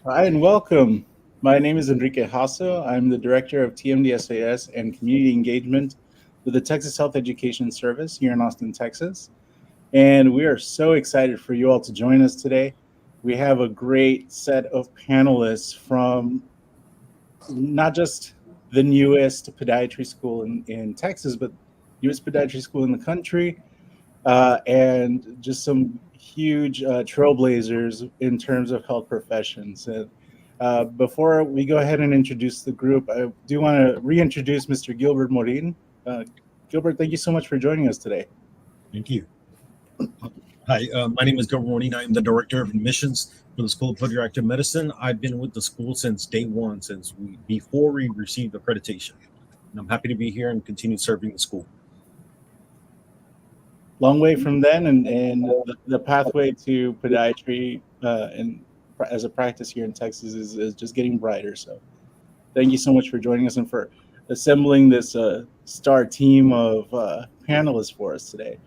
Hi and welcome. My name is Enrique Hasso. I'm the Director of TMDSAS and Community Engagement with the Texas Health Education Service here in Austin, Texas. And we are so excited for you all to join us today. We have a great set of panelists from not just the newest podiatry school in Texas, but newest podiatry school in the country, and just some huge trailblazers in terms of health professions. And before we go ahead and introduce the group, I do want to reintroduce Mr. Gilbert Morin. Uh, Gilbert, thank you so much for joining us today. Thank you. Hi, my name is Gilbert Morin. I'm the Director of Admissions for the School of Podiatric Medicine. I've been with the school since day one, before we received accreditation. And I'm happy to be here and continue serving the school. Long way from then, and the pathway to podiatry and as a practice here in Texas is just getting brighter. So thank you so much for joining us and for assembling this star team of panelists for us today.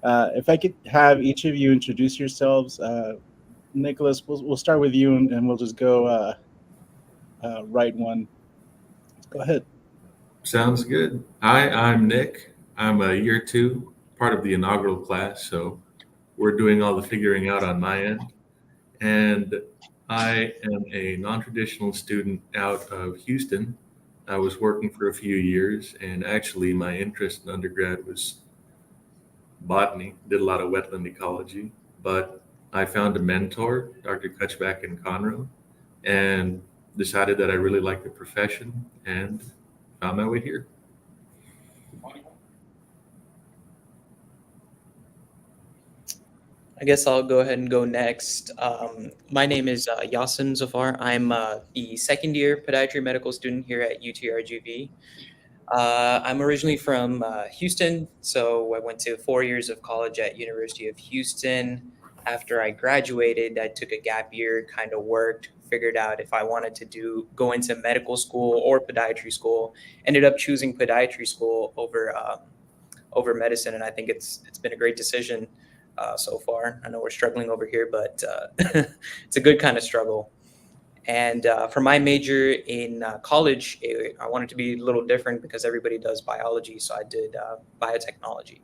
If I could have each of you introduce yourselves. Nicholas, we'll start with you and we'll just go right one. Go ahead. Sounds good. Hi, I'm Nick. I'm a year two, part of the inaugural class, so we're doing all the figuring out on my end. And I am a non-traditional student out of Houston. I was working for a few years, and actually my interest in undergrad was botany, did a lot of wetland ecology, but I found a mentor, Dr. Kutchback in Conroe, and decided that I really liked the profession and found my way here. I guess I'll go ahead and go next. My name is Yasin Zafar. I'm the second year podiatry medical student here at UTRGV. I'm originally from Houston, so I went to 4 years of college at University of Houston. After I graduated, I took a gap year, kind of worked, figured out if I wanted to go into medical school or podiatry school. Ended up choosing podiatry school over medicine, and I think it's been a great decision so far. I know we're struggling over here, but it's a good kind of struggle. And for my major in college, I wanted to be a little different because everybody does biology, so I did biotechnology.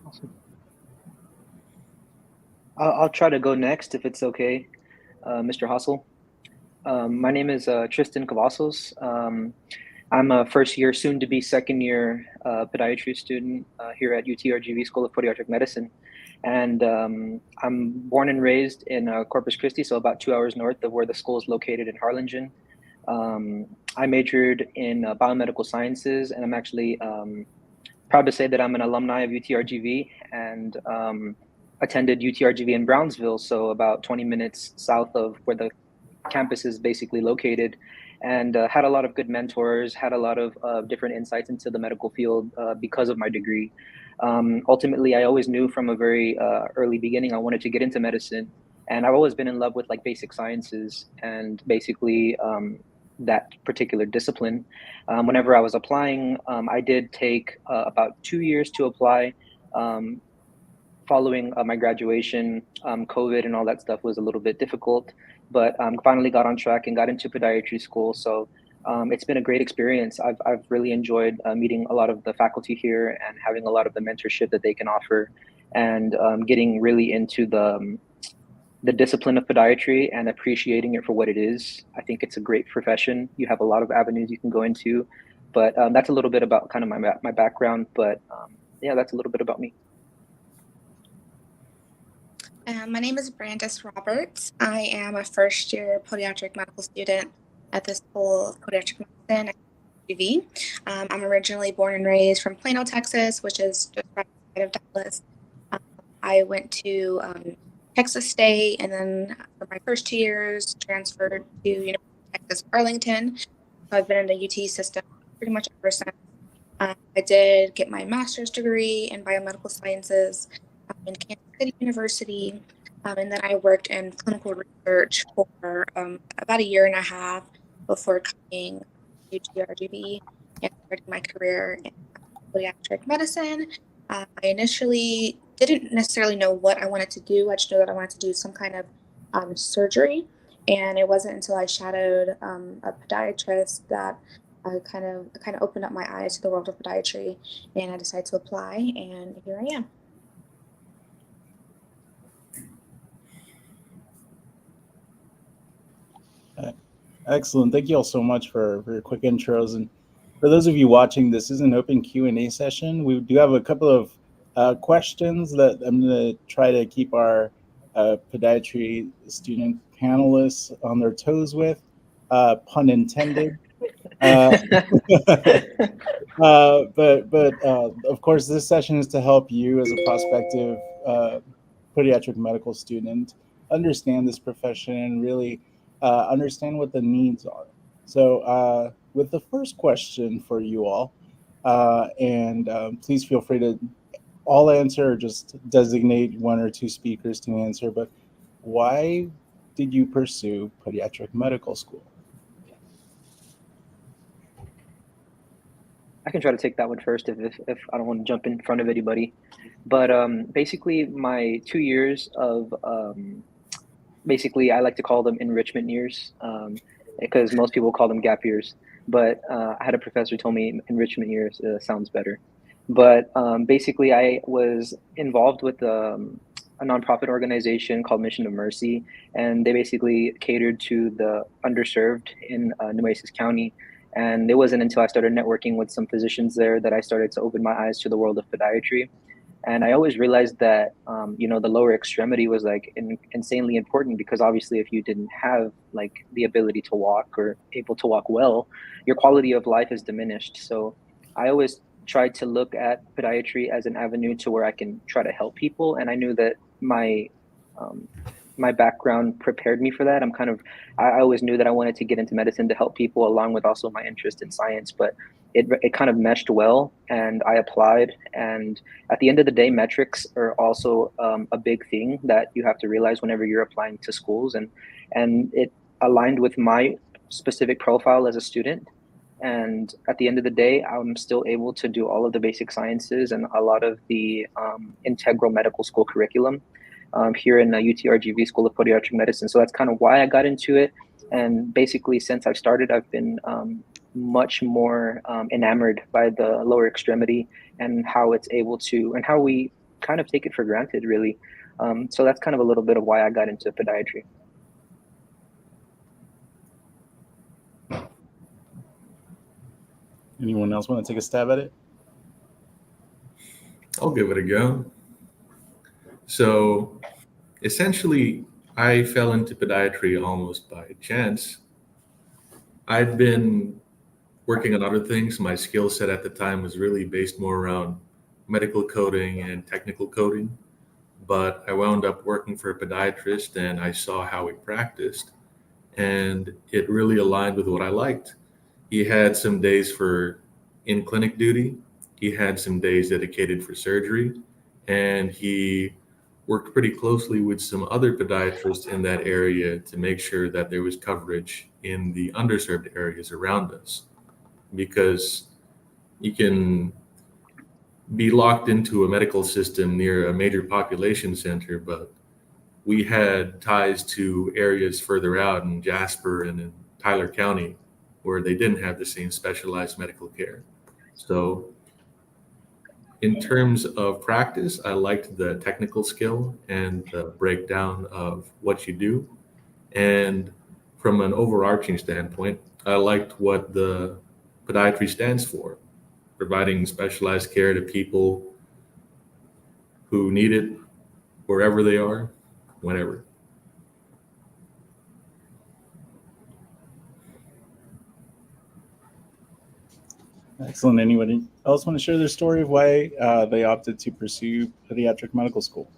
Awesome. I'll try to go next if it's okay, Mr. Hassel. My name is Tristan Cavazos. I'm a first year, soon to be second year podiatry student here at UTRGV School of Podiatric Medicine. And I'm born and raised in Corpus Christi, so about 2 hours north of where the school is located in Harlingen. I majored in biomedical sciences, and I'm actually proud to say that I'm an alumni of UTRGV and attended UTRGV in Brownsville, so about 20 minutes south of where the campus is basically located, and had a lot of good mentors, had a lot of different insights into the medical field because of my degree. Ultimately, I always knew from a very early beginning I wanted to get into medicine, and I've always been in love with like basic sciences and basically that particular discipline. Whenever I was applying, I did take about 2 years to apply. Following my graduation, COVID and all that stuff was a little bit difficult, but finally got on track and got into podiatry school. So it's been a great experience. I've really enjoyed meeting a lot of the faculty here and having a lot of the mentorship that they can offer, and getting really into the discipline of podiatry and appreciating it for what it is. I think it's a great profession. You have a lot of avenues you can go into, but that's a little bit about kind of my background. But yeah, that's a little bit about me. My name is Brandis Roberts. I am a first year podiatric medical student at the School of Podiatric Medicine at UTRGV. I'm originally born and raised from Plano, Texas, which is just right outside of Dallas. I went to Texas State, and then for my first 2 years, transferred to University of Texas Arlington. So I've been in the UT system pretty much ever since. I did get my master's degree in biomedical sciences in Kansas City University, and then I worked in clinical research for about 1.5 years before coming to UTRGV and starting my career in podiatric medicine. I initially didn't necessarily know what I wanted to do. I just knew that I wanted to do some kind of surgery. And it wasn't until I shadowed a podiatrist that I kind of opened up my eyes to the world of podiatry, and I decided to apply, and here I am. Excellent. Thank you all so much for your quick intros. And for those of you watching, this is an open Q&A session. We do have a couple of questions that I'm going to try to keep our podiatry student panelists on their toes with, pun intended. But of course, this session is to help you as a prospective podiatric medical student understand this profession and really understand what the needs are. So with the first question for you all, and please feel free to all answer or just designate one or two speakers to answer, but why did you pursue podiatric medical school? I can try to take that one first if I don't want to jump in front of anybody. But basically, my 2 years of basically, I like to call them enrichment years because most people call them gap years. But I had a professor tell me enrichment years sounds better. But basically, I was involved with a nonprofit organization called Mission of Mercy, and they basically catered to the underserved in Nueces County. And it wasn't until I started networking with some physicians there that I started to open my eyes to the world of podiatry. And I always realized that, the lower extremity was like insanely important because obviously if you didn't have like the ability to walk or able to walk well, your quality of life is diminished. So I always tried to look at podiatry as an avenue to where I can try to help people. And I knew that my background prepared me for that. I always knew that I wanted to get into medicine to help people along with also my interest in science, but it kind of meshed well and I applied. And at the end of the day, metrics are also a big thing that you have to realize whenever you're applying to schools, and it aligned with my specific profile as a student. And at the end of the day, I'm still able to do all of the basic sciences and a lot of the integral medical school curriculum here in UTRGV School of Podiatric Medicine. So that's kind of why I got into it. And basically, since I've started, I've been much more enamored by the lower extremity and how it's able to, and how we kind of take it for granted, really. So that's kind of a little bit of why I got into podiatry. Anyone else want to take a stab at it? I'll give it a go. So essentially, I fell into podiatry almost by chance. I'd been working on other things. My skill set at the time was really based more around medical coding and technical coding. But I wound up working for a podiatrist and I saw how he practiced, and it really aligned with what I liked. He had some days for in-clinic duty. He had some days dedicated for surgery, and he worked pretty closely with some other podiatrists in that area to make sure that there was coverage in the underserved areas around us. Because you can be locked into a medical system near a major population center, but we had ties to areas further out in Jasper and in Tyler County where they didn't have the same specialized medical care. So in terms of practice, I liked the technical skill and the breakdown of what you do. And from an overarching standpoint, I liked what the podiatry stands for, providing specialized care to people who need it wherever they are, whenever. Excellent. Anybody else want to share their story of why they opted to pursue pediatric medical school?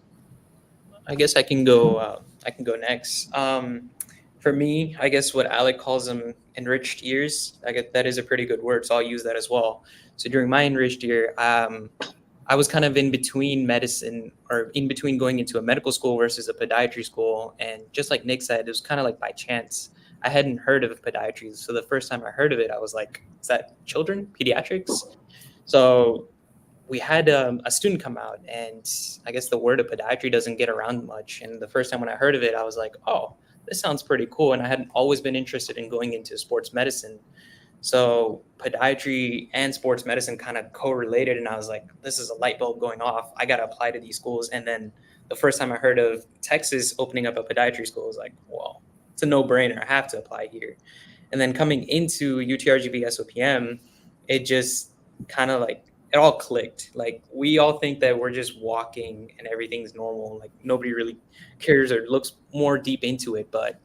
I guess I can go. I can go next. For me, I guess what Alec calls them enriched years. I guess that is a pretty good word, so I'll use that as well. So during my enriched year, I was kind of in between medicine, or in between going into a medical school versus a podiatry school. And just like Nick said, it was kind of like by chance. I hadn't heard of podiatry, so the first time I heard of it, I was like, "Is that children, pediatrics?" So we had a student come out, and I guess the word of podiatry doesn't get around much. And the first time when I heard of it, I was like, oh, this sounds pretty cool. And I had always been interested in going into sports medicine. So podiatry and sports medicine kind of correlated, and I was like, this is a light bulb going off. I got to apply to these schools. And then the first time I heard of Texas opening up a podiatry school, I was like, well, it's a no-brainer. I have to apply here. And then coming into UTRGV SOPM, it just kind of like, it all clicked. Like, we all think that we're just walking and everything's normal. Like, nobody really cares or looks more deep into it. But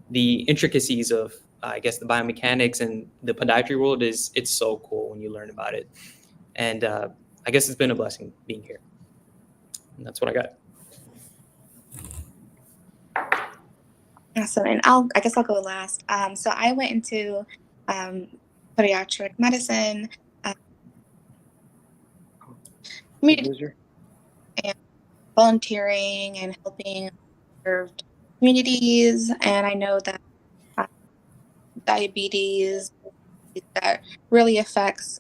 the intricacies of, I guess, the biomechanics and the podiatry world it's so cool when you learn about it. And I guess it's been a blessing being here. And that's what I got. Awesome. And I guess I'll go last. So I went into podiatric medicine, community and volunteering and helping served communities. And I know that diabetes that really affects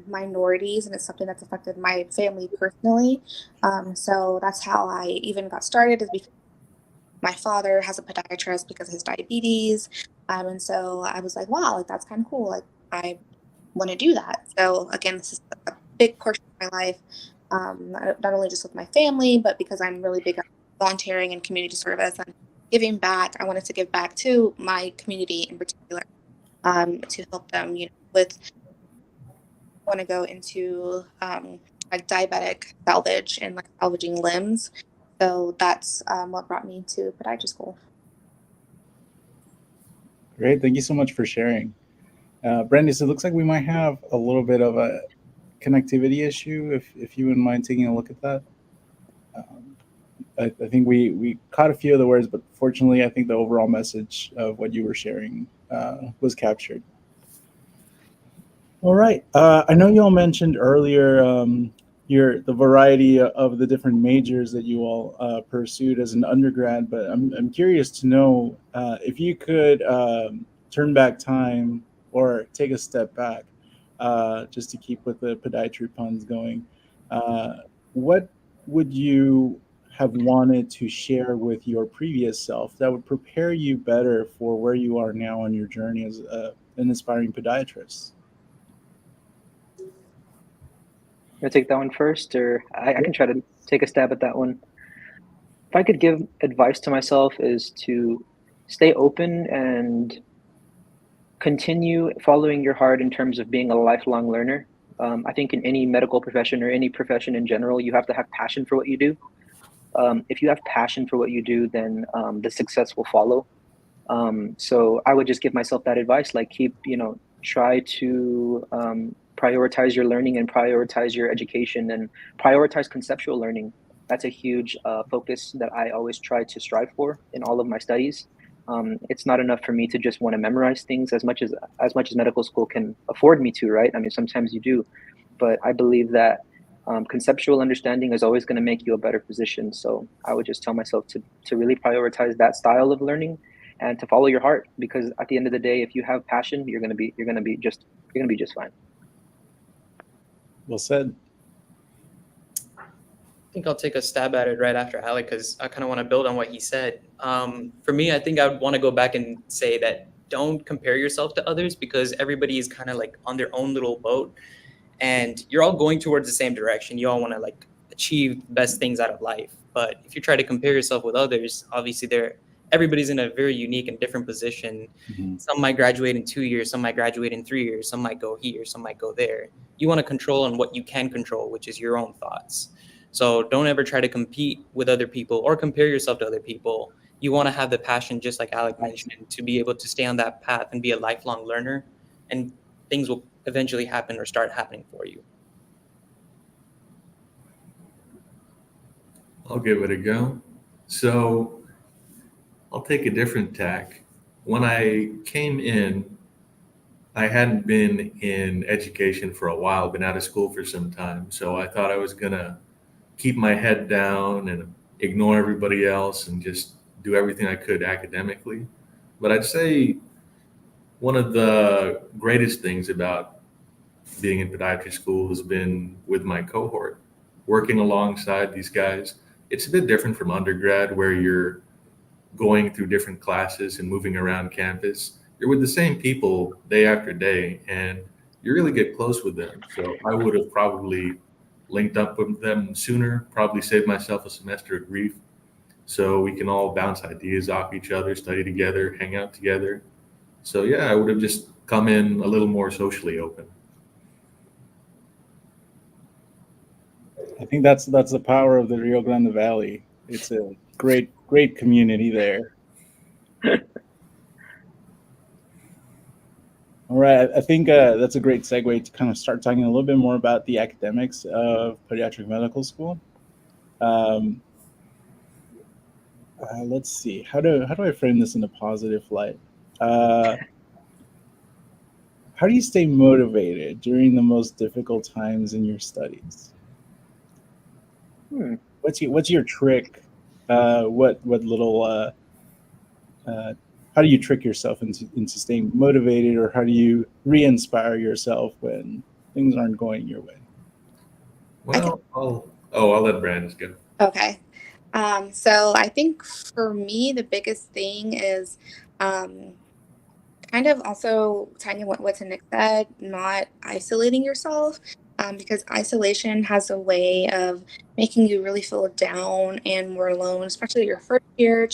minorities, and it's something that's affected my family personally. So that's how I even got started, is because my father has a podiatrist because of his diabetes. And so I was like, wow, like that's kind of cool. Like, I want to do that. So again, this is a big portion of my life, not only just with my family, but because I'm really big on volunteering and community service and giving back. I wanted to give back to my community in particular, to help them, with, I want to go into like diabetic salvage and like salvaging limbs. So that's what brought me to podiatry school. Great. Thank you so much for sharing. Brandis, it looks like we might have a little bit of a connectivity issue, if you wouldn't mind taking a look at that. I think we caught a few of the words, but fortunately, I think the overall message of what you were sharing was captured. All right. I know you all mentioned earlier the variety of the different majors that you all pursued as an undergrad, but I'm curious to know if you could turn back time or take a step back, just to keep with the podiatry puns going. What would you have wanted to share with your previous self that would prepare you better for where you are now on your journey as an aspiring podiatrist? I'll take that one first, or I can try to take a stab at that one. If I could give advice to myself, is to stay open and continue following your heart in terms of being a lifelong learner. I think in any medical profession or any profession in general, you have to have passion for what you do. If you have passion for what you do, then the success will follow. So I would just give myself that advice, like try to prioritize your learning and prioritize your education and prioritize conceptual learning. That's a huge focus that I always try to strive for in all of my studies. It's not enough for me to just want to memorize things as much as medical school can afford me to, right? I mean, sometimes you do, but I believe that conceptual understanding is always going to make you a better physician. So I would just tell myself to really prioritize that style of learning and to follow your heart, because at the end of the day, if you have passion, you're going to be just fine. Well said. I think I'll take a stab at it right after Alec, because I kind of want to build on what he said. For me, I think I would want to go back and say that don't compare yourself to others, because everybody is kind of like on their own little boat, and you're all going towards the same direction. You all want to like achieve the best things out of life. But if you try to compare yourself with others, obviously everybody's in a very unique and different position. Mm-hmm. Some might graduate in 2 years, some might graduate in 3 years, some might go here, some might go there. You want to control on what you can control, which is your own thoughts. So don't ever try to compete with other people or compare yourself to other people. You want to have the passion, just like Alec mentioned, to be able to stay on that path and be a lifelong learner, and things will eventually happen or start happening for you. I'll give it a go. So I'll take a different tack. When I came in, I hadn't been in education for a while, been out of school for some time. So I thought I was going to keep my head down and ignore everybody else and just do everything I could academically. But I'd say one of the greatest things about being in podiatry school has been with my cohort, working alongside these guys. It's a bit different from undergrad where you're going through different classes and moving around campus. You're with the same people day after day, and you really get close with them. So I would have probably linked up with them sooner, probably saved myself a semester of grief. So we can all bounce ideas off each other, study together, hang out together. So yeah, I would have just come in a little more socially open. I think that's the power of the Rio Grande Valley. It's a great community there. All right, I think that's a great segue to kind of start talking a little bit more about the academics of podiatric medical school. Let's see, how do I frame this in a positive light? How do you stay motivated during the most difficult times in your studies? What's your trick? What little how do you trick yourself into staying motivated, or how do you re-inspire yourself when things aren't going your way? Well, I'll let Brandis go. Okay. So I think for me, the biggest thing is kind of also tying in what Nick said, not isolating yourself, because isolation has a way of making you really feel down and more alone, especially your first year.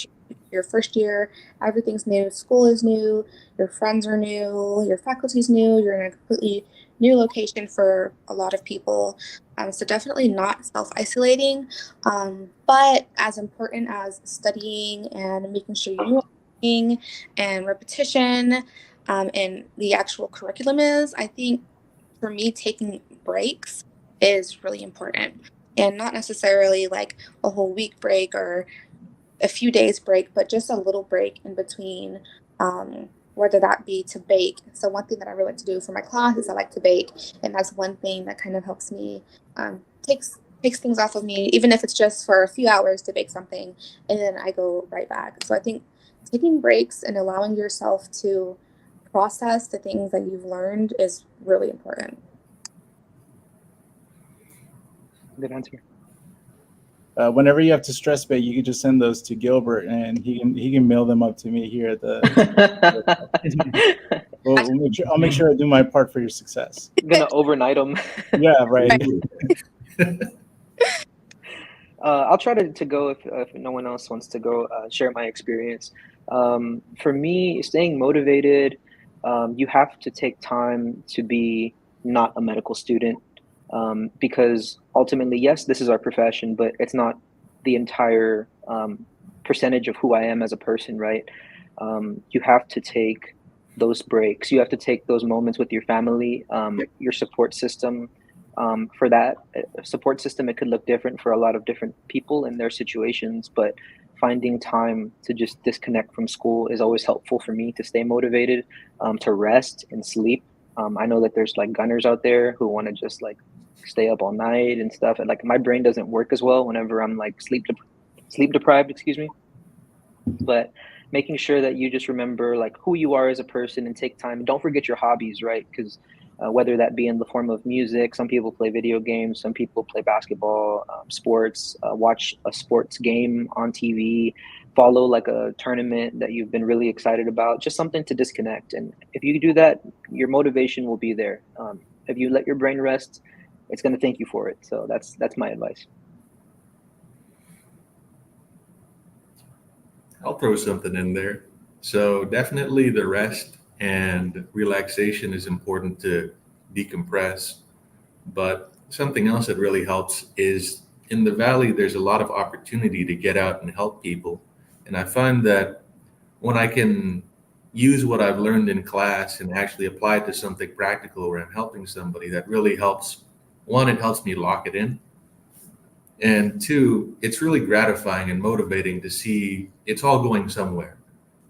Your first year, everything's new, school is new, your friends are new, your faculty's new, you're in a completely new location for a lot of people. So definitely not self-isolating, but as important as studying and making sure you know everything and repetition and the actual curriculum is, I think for me, taking breaks is really important, and not necessarily like a whole week break or a few days break, but just a little break in between, whether that be to bake. So one thing that I really like to do for my class is I like to bake, and that's one thing that kind of helps me, takes things off of me, even if it's just for a few hours to bake something, and then I go right back. So I think taking breaks and allowing yourself to process the things that you've learned is really important. Good answer. Whenever you have to stress bake, you can just send those to Gilbert, and he can mail them up to me here at the. I'll make sure I do my part for your success. Gonna overnight them. Yeah, right. I'll try to go if no one else wants to go. Share my experience. For me, staying motivated, you have to take time to be not a medical student. Because ultimately, yes, this is our profession, but it's not the entire percentage of who I am as a person, right? You have to take those breaks. You have to take those moments with your family, your support system. For that support system, it could look different for a lot of different people in their situations, but finding time to just disconnect from school is always helpful for me to stay motivated, to rest and sleep. I know that there's like gunners out there who want to just like stay up all night and stuff, and like my brain doesn't work as well whenever I'm like sleep deprived, excuse me. But making sure that you just remember like who you are as a person and take time. Don't forget your hobbies, right? Because whether that be in the form of music, some people play video games, some people play basketball, sports, watch a sports game on TV, follow like a tournament that you've been really excited about, just something to disconnect. And if you do that, your motivation will be there. If you let your brain rest, it's going to thank you for it. So that's my advice. I'll throw something in there. So definitely the rest and relaxation is important to decompress. But something else that really helps is in the Valley, there's a lot of opportunity to get out and help people. And I find that when I can use what I've learned in class and actually apply it to something practical where I'm helping somebody, that really helps. One, it helps me lock it in. And two, it's really gratifying and motivating to see it's all going somewhere.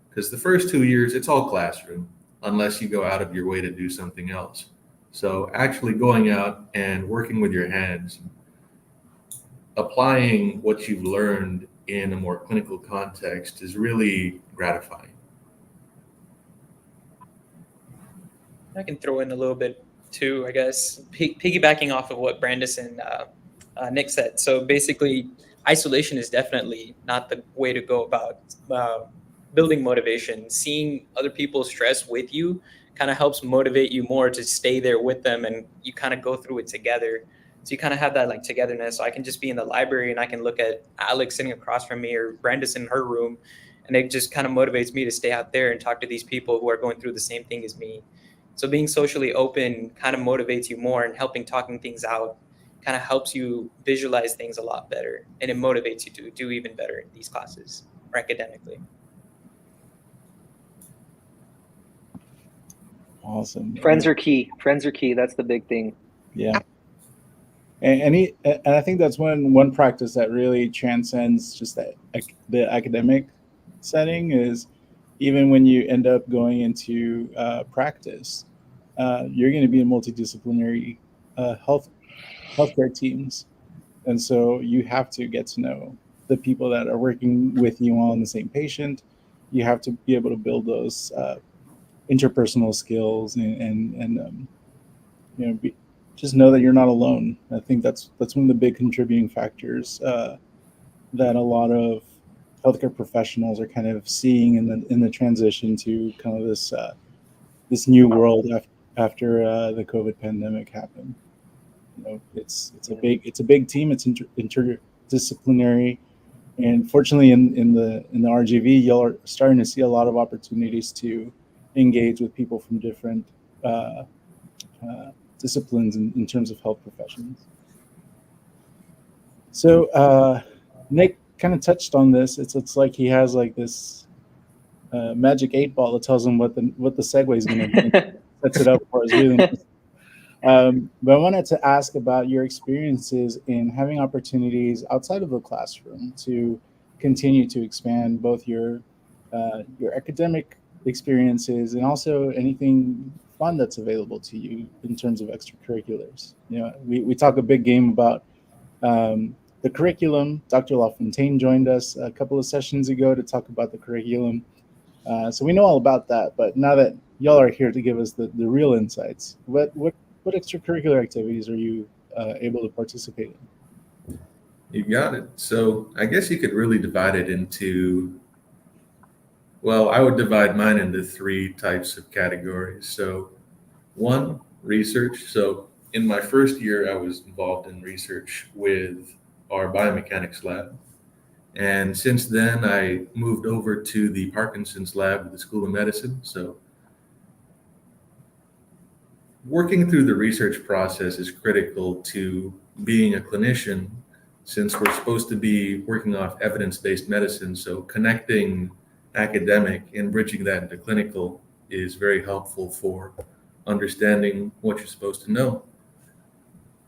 Because the first 2 years, it's all classroom, unless you go out of your way to do something else. So actually going out and working with your hands, applying what you've learned in a more clinical context is really gratifying. I can throw in a little bit too, I guess, piggybacking off of what Brandis and Nick said. So basically, isolation is definitely not the way to go about building motivation. Seeing other people stress with you kind of helps motivate you more to stay there with them, and you kind of go through it together. So you kind of have that like togetherness. So I can just be in the library and I can look at Alex sitting across from me or Brandis in her room, and it just kind of motivates me to stay out there and talk to these people who are going through the same thing as me. So being socially open kind of motivates you more, and helping talking things out kind of helps you visualize things a lot better, and it motivates you to do even better in these classes or academically. Awesome. Friends are key. Friends are key. That's the big thing. Yeah. And I think that's one practice that really transcends just the academic setting is even when you end up going into practice, you're going to be in multidisciplinary healthcare teams. And so you have to get to know the people that are working with you on the same patient. You have to be able to build those interpersonal skills and just know that you're not alone. I think that's one of the big contributing factors that a lot of healthcare professionals are kind of seeing in the transition to kind of this new world after the COVID pandemic happened. It's a big team. It's interdisciplinary, and fortunately, in the RGV, y'all are starting to see a lot of opportunities to engage with people from different disciplines in terms of health professions. So Nick kind of touched on this. It's like he has like this magic 8-ball that tells him what the segue is going to sets it up for us. Really nice. But I wanted to ask about your experiences in having opportunities outside of the classroom to continue to expand both your academic experiences and also anything fun that's available to you in terms of extracurriculars. We talk a big game about the curriculum. Dr. LaFontaine joined us a couple of sessions ago to talk about the curriculum. So we know all about that, but now that y'all are here to give us the real insights, what extracurricular activities are you able to participate in? You got it. So I guess you could really divide it into, well, I would divide mine into 3 types of categories. So 1, research. So in my first year, I was involved in research with our biomechanics lab. And since then, I moved over to the Parkinson's lab at the School of Medicine. So working through the research process is critical to being a clinician, since we're supposed to be working off evidence-based medicine. So connecting academic and bridging that into clinical is very helpful for understanding what you're supposed to know.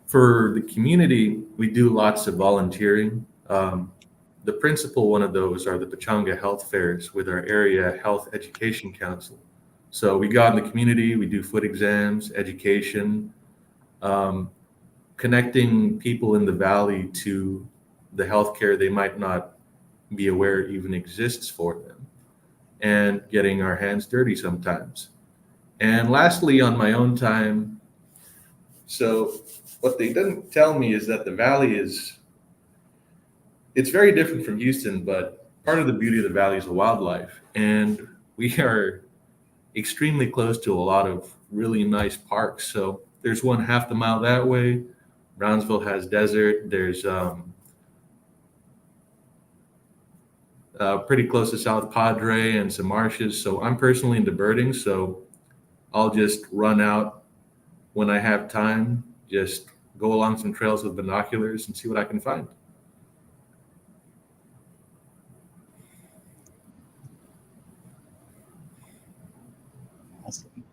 For the community, we do lots of volunteering. The principal one of those are the Pechanga Health Fairs with our area health education council. So we go out in the community, we do foot exams, education, connecting people in the valley to the healthcare they might not be aware even exists for them, and getting our hands dirty sometimes. And lastly, on my own time, so what they didn't tell me is that the valley it's very different from Houston, but part of the beauty of the valley is the wildlife. And we are extremely close to a lot of really nice parks. So there's one half the mile that way. Brownsville has desert. There's pretty close to South Padre and some marshes. So I'm personally into birding. So I'll just run out when I have time, just go along some trails with binoculars and see what I can find.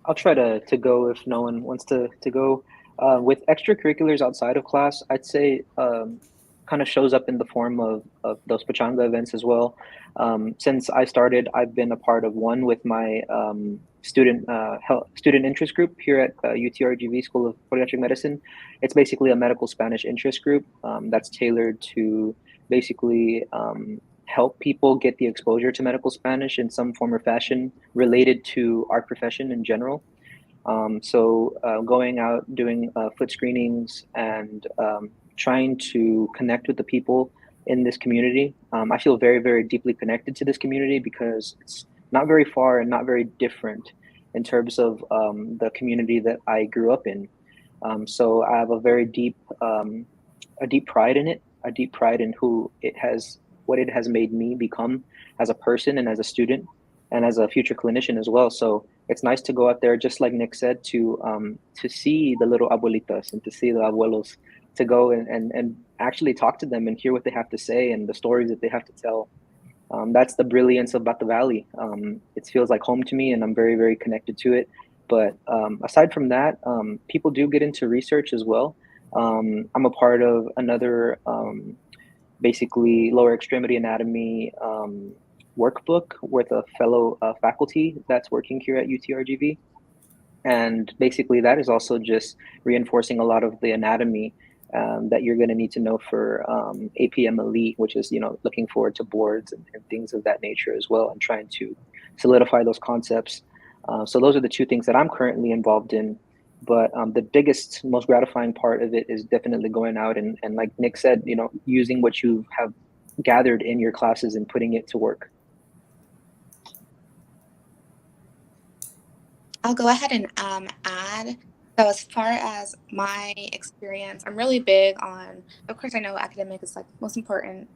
I'll try to go if no one wants to go. With extracurriculars outside of class, I'd say kind of shows up in the form of those Pechanga events as well. Since I started, I've been a part of one with my student interest group here at UTRGV School of Podiatric Medicine. It's basically a medical Spanish interest group that's tailored to basically help people get the exposure to medical Spanish in some form or fashion related to our profession in general. So going out, doing foot screenings, and trying to connect with the people in this community. I feel very, very deeply connected to this community because it's not very far and not very different in terms of the community that I grew up in. So I have a deep pride in it, a deep pride in what it has made me become as a person and as a student and as a future clinician as well. So it's nice to go out there, just like Nick said, to see the little abuelitas and to see the abuelos, to go and actually talk to them and hear what they have to say and the stories that they have to tell. That's the brilliance about the Valley. It feels like home to me, and I'm very, very connected to it. But aside from that, people do get into research as well. I'm a part of another basically lower extremity anatomy workbook with a fellow faculty that's working here at UTRGV. And basically that is also just reinforcing a lot of the anatomy that you're going to need to know for APM Elite, which is, looking forward to boards and things of that nature as well, and trying to solidify those concepts. So those are the two things that I'm currently involved in. But the biggest, most gratifying part of it is definitely going out and like Nick said, using what you have gathered in your classes and putting it to work. I'll go ahead and add. So as far as my experience, I'm really big on, of course, I know academic is like most important,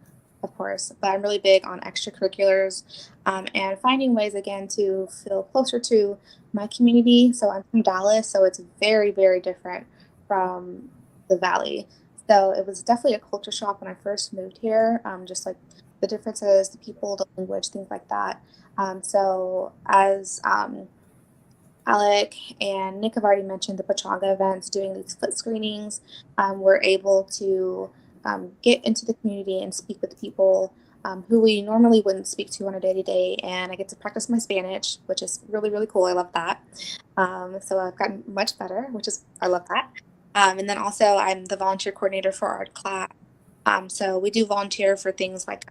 of course, but I'm really big on extracurriculars and finding ways, again, to feel closer to my community. So I'm from Dallas, so it's very, very different from the Valley. So it was definitely a culture shock when I first moved here, just like the differences, the people, the language, things like that. So as Alec and Nick have already mentioned the Pachanga events, doing these foot screenings. We're able to get into the community and speak with the people who we normally wouldn't speak to on a day-to-day, and I get to practice my Spanish, which is really, really cool. I love that. So I've gotten much better, I love that. And then also I'm the volunteer coordinator for our class. So we do volunteer for things like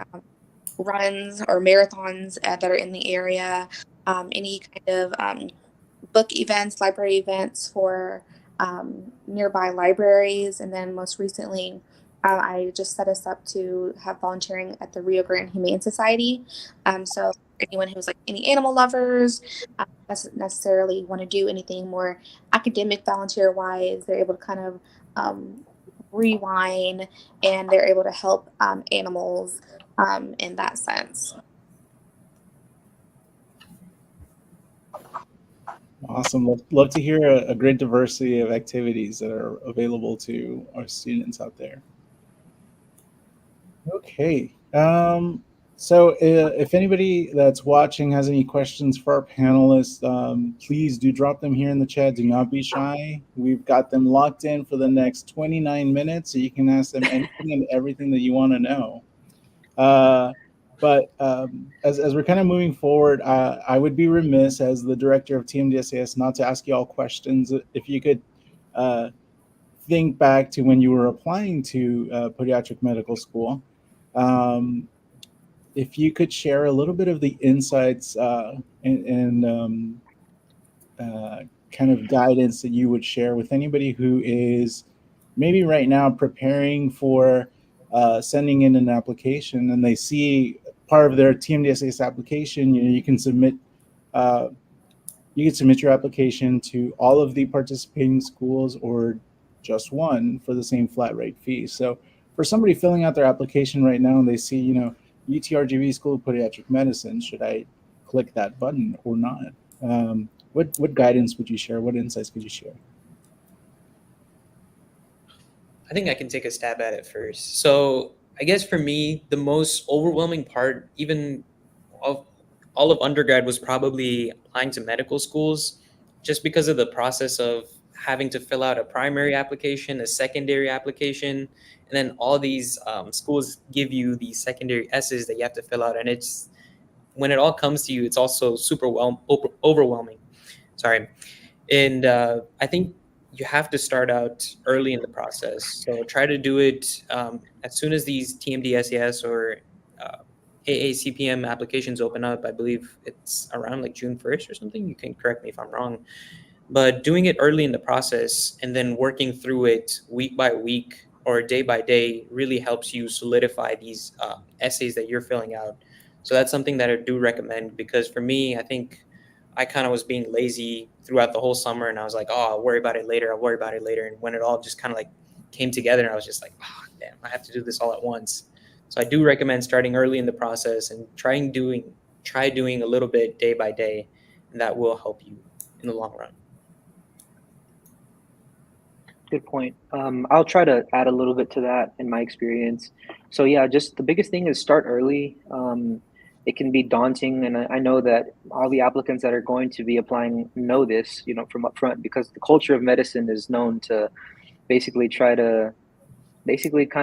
runs or marathons that are in the area, any kind of book events, library events for nearby libraries. And then most recently, I just set us up to have volunteering at the Rio Grande Humane Society. So anyone who's like any animal lovers, doesn't necessarily want to do anything more academic volunteer wise, they're able to kind of rewind, and they're able to help animals in that sense. Awesome. Love to hear a great diversity of activities that are available to our students out there. Okay. So if anybody that's watching has any questions for our panelists, please do drop them here in the chat. Do not be shy. We've got them locked in for the next 29 minutes, so you can ask them anything and everything that you want to know. But as we're kind of moving forward, I would be remiss as the director of TMDSAS not to ask you all questions. If you could think back to when you were applying to podiatric medical school, if you could share a little bit of the insights and kind of guidance that you would share with anybody who is maybe right now preparing for sending in an application, and they see part of their TMDSAS application, you can submit your application to all of the participating schools or just one for the same flat rate fee. So for somebody filling out their application right now and they see, UTRGV School of Podiatric Medicine, should I click that button or not? What guidance would you share? What insights could you share? I think I can take a stab at it first. So I guess for me, the most overwhelming part, even of all of undergrad, was probably applying to medical schools, just because of the process of having to fill out a primary application, a secondary application, and then all these schools give you these secondary essays that you have to fill out. And it's, when it all comes to you, it's also super overwhelming. Sorry. And I think you have to start out early in the process. So try to do it as soon as these TMDSAS or AACPM applications open up. I believe it's around like June 1st or something. You can correct me if I'm wrong. But doing it early in the process and then working through it week by week or day by day really helps you solidify these essays that you're filling out. So that's something that I do recommend, because for me, I think I kind of was being lazy throughout the whole summer, and I was like, oh, I'll worry about it later. I'll worry about it later. And when it all just kind of like came together, and I was just like, oh, damn, I have to do this all at once. So I do recommend starting early in the process and try doing a little bit day by day, and that will help you in the long run. Good point. I'll try to add a little bit to that in my experience. So yeah, just the biggest thing is start early. It can be daunting, and I know that all the applicants that are going to be applying know this, from up front, because the culture of medicine is known to basically kind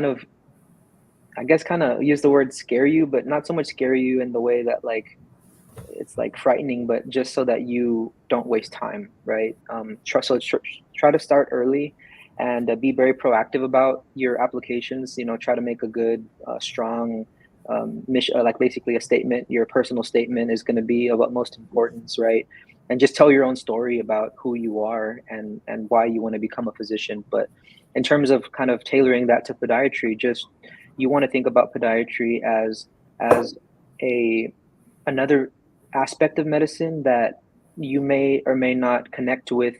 of, I guess, kind of use the word scare you, but not so much scare you in the way that like it's like frightening, but just so that you don't waste time, right? Try to start early and be very proactive about your applications. Try to make a good, strong mission, like basically a statement. Your personal statement is going to be of utmost importance, right? And just tell your own story about who you are and why you want to become a physician. But in terms of kind of tailoring that to podiatry, just you want to think about podiatry as another aspect of medicine that you may or may not connect with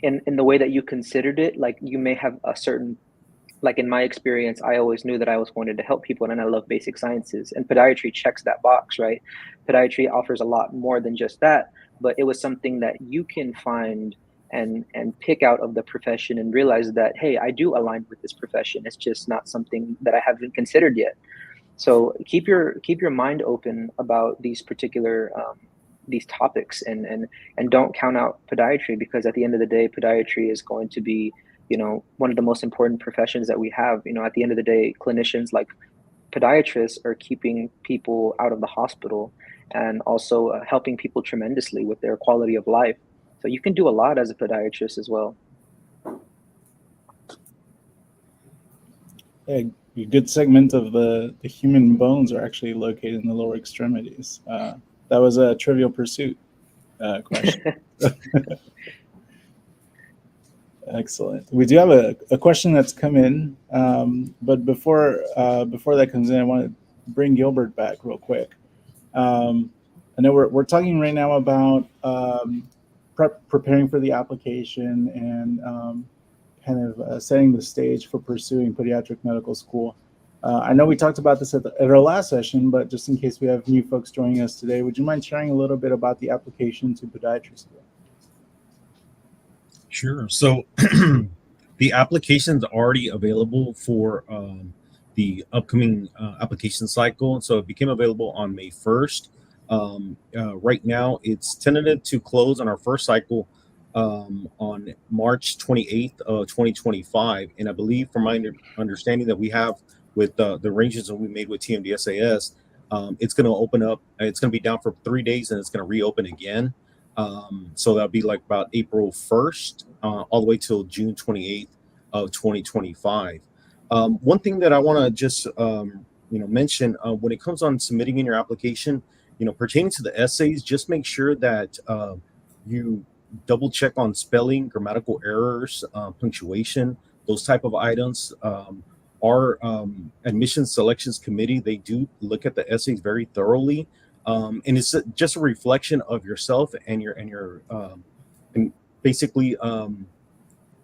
in the way that you considered it. Like you may have a certain, like in my experience, I always knew that I was wanted to help people and I love basic sciences, and podiatry checks that box, right? Podiatry offers a lot more than just that, but it was something that you can find and pick out of the profession and realize that, hey, I do align with this profession. It's just not something that I haven't considered yet. So keep your mind open about these particular these topics, and don't count out podiatry, because at the end of the day, podiatry is going to be one of the most important professions that we have. At the end of the day, clinicians like podiatrists are keeping people out of the hospital and also helping people tremendously with their quality of life. So you can do a lot as a podiatrist as well. A good segment of the human bones are actually located in the lower extremities. That was a Trivial Pursuit question. Excellent. We do have a question that's come in, but before that comes in, I want to bring Gilbert back real quick. I know we're talking right now about preparing for the application and kind of setting the stage for pursuing pediatric medical school. I know we talked about this at our last session, but just in case we have new folks joining us today, would you mind sharing a little bit about the application to podiatry school? Sure. So the application's already available for the upcoming application cycle. So it became available on May 1st. Right now, it's tentative to close on our first cycle on March 28th of 2025. And I believe, from my understanding that we have with the arrangements that we made with TMDSAS, it's going to open up. It's going to be down for 3 days, and it's going to reopen again. So that'll be like about April 1st, all the way till June 28th of 2025. One thing that I want to just mention when it comes on submitting in your application, pertaining to the essays, just make sure that you double check on spelling, grammatical errors, punctuation, those type of items. Our admissions selections committee, they do look at the essays very thoroughly. And it's just a reflection of yourself and and basically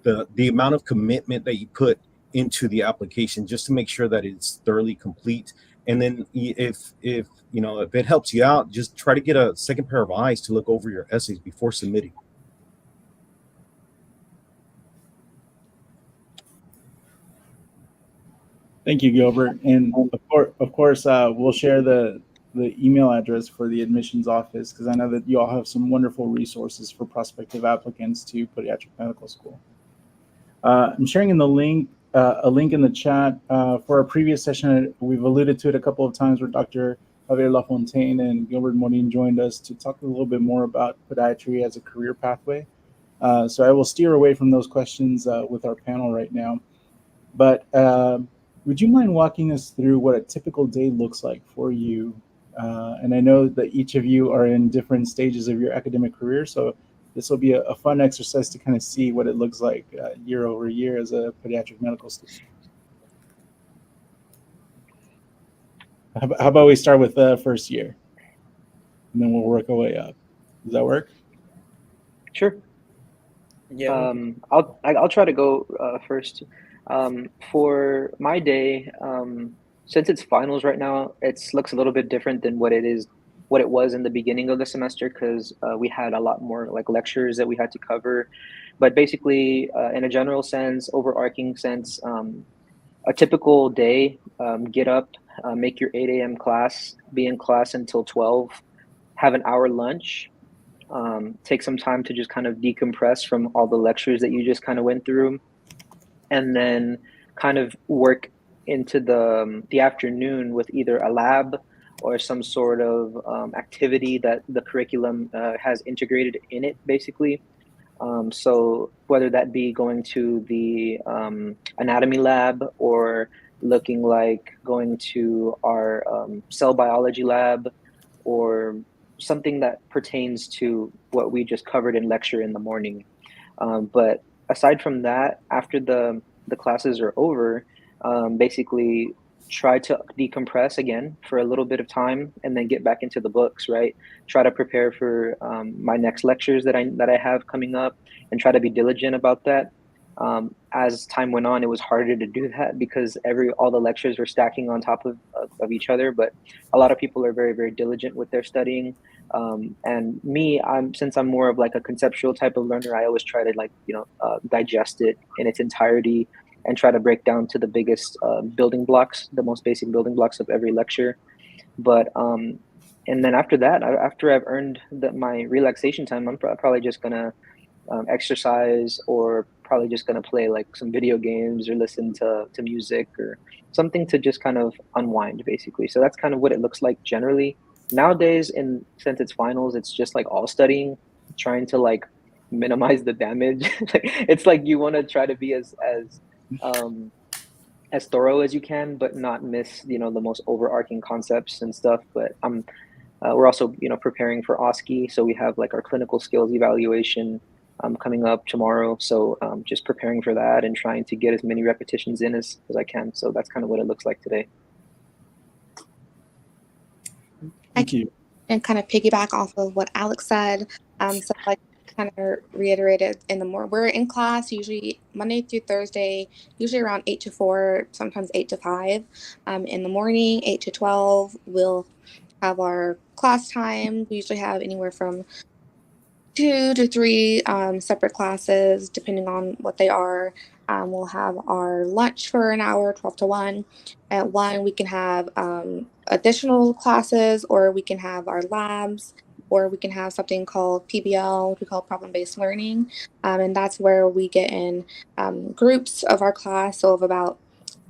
the amount of commitment that you put into the application, just to make sure that it's thoroughly complete. And then if it helps you out, just try to get a second pair of eyes to look over your essays before submitting. Thank you, Gilbert. And of course, we'll share the email address for the admissions office, because I know that you all have some wonderful resources for prospective applicants to pediatric medical school. I'm sharing a link in the chat for our previous session. We've alluded to it a couple of times, where Dr. Javier Lafontaine and Gilbert Morin joined us to talk a little bit more about podiatry as a career pathway. So I will steer away from those questions with our panel right now. But would you mind walking us through what a typical day looks like for you? And I know that each of you are in different stages of your academic career, so this will be a fun exercise to kind of see what it looks like year over year as a pediatric medical student. How about we start with the first year, and then we'll work our way up. Does that work? Sure. Yeah. I'll try to go first. For my day, since it's finals right now, it looks a little bit different than what it was in the beginning of the semester, because we had a lot more like lectures that we had to cover. But basically, in a general sense, overarching sense, a typical day: get up, make your 8 a.m. class, be in class until 12, have an hour lunch. Take some time to just kind of decompress from all the lectures that you just kind of went through, and then kind of work into the afternoon with either a lab or some sort of activity that the curriculum has integrated in it, basically. So whether that be going to the anatomy lab, or looking like going to our cell biology lab, or something that pertains to what we just covered in lecture in the morning. But aside from that, after the classes are over, basically try to decompress again for a little bit of time, and then get back into the books, right? Try to prepare for my next lectures that I have coming up, and try to be diligent about that. As time went on, it was harder to do that because all the lectures were stacking on top of each other. But a lot of people are very, very diligent with their studying. And me, since I'm more of like a conceptual type of learner, I always try to digest it in its entirety, and try to break down to the biggest building blocks, the most basic building blocks of every lecture. But and then after that, after I've earned my relaxation time, I'm probably just gonna exercise, or probably just gonna play like some video games, or listen to music, or something to just kind of unwind, basically. So that's kind of what it looks like generally nowadays. And since it's finals, it's just like all studying, trying to like minimize the damage. It's like you want to try to be as thorough as you can, but not miss the most overarching concepts and stuff. But we're also preparing for OSCE, so we have like our clinical skills evaluation coming up tomorrow. So just preparing for that and trying to get as many repetitions in as I can. So that's kind of what it looks like today. Thank you. And kind of piggyback off of what Alex said. So like kind of reiterated we're in class usually Monday through Thursday, usually around 8 to 4, sometimes 8 to 5. In the morning, 8 to 12, we'll have our class time. We usually have anywhere from 2 to 3 separate classes, depending on what they are. We'll have our lunch for an hour, 12 to 1. At 1, we can have additional classes, or we can have our labs, or we can have something called PBL, which we call problem-based learning. And that's where we get in groups of our class, so of about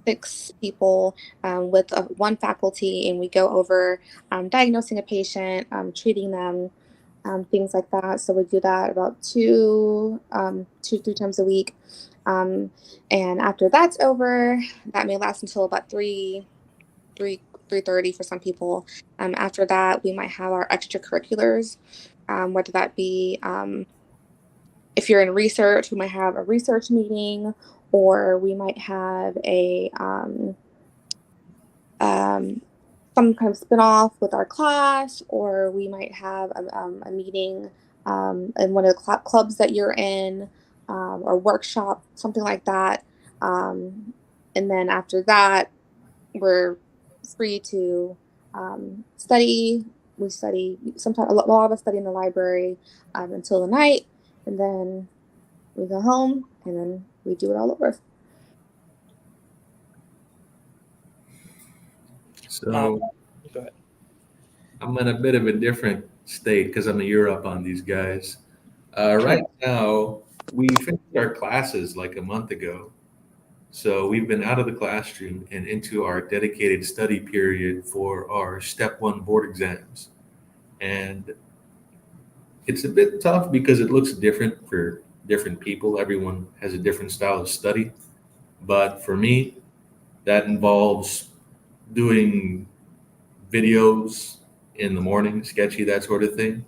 6 people with one faculty, and we go over diagnosing a patient, treating them, things like that. So we do that about 2, 3 times a week. And after that's over, that may last until about 3:30 for some people. After that, we might have our extracurriculars, whether that be if you're in research, we might have a research meeting, or we might have a some kind of spinoff with our class, or we might have a meeting in one of the clubs that you're in, or workshop, something like that. And then after that, we're free to study. We study sometimes a lot of us study in the library until the night, and then we go home, and then we do it all over. So Go ahead. I'm in a bit of a different state because I'm a year up on these guys. Right now, we finished our classes like a month ago. So we've been out of the classroom and into our dedicated study period for our Step 1 board exams. And it's a bit tough because it looks different for different people. Everyone has a different style of study. But for me, that involves doing videos in the morning, sketchy, that sort of thing.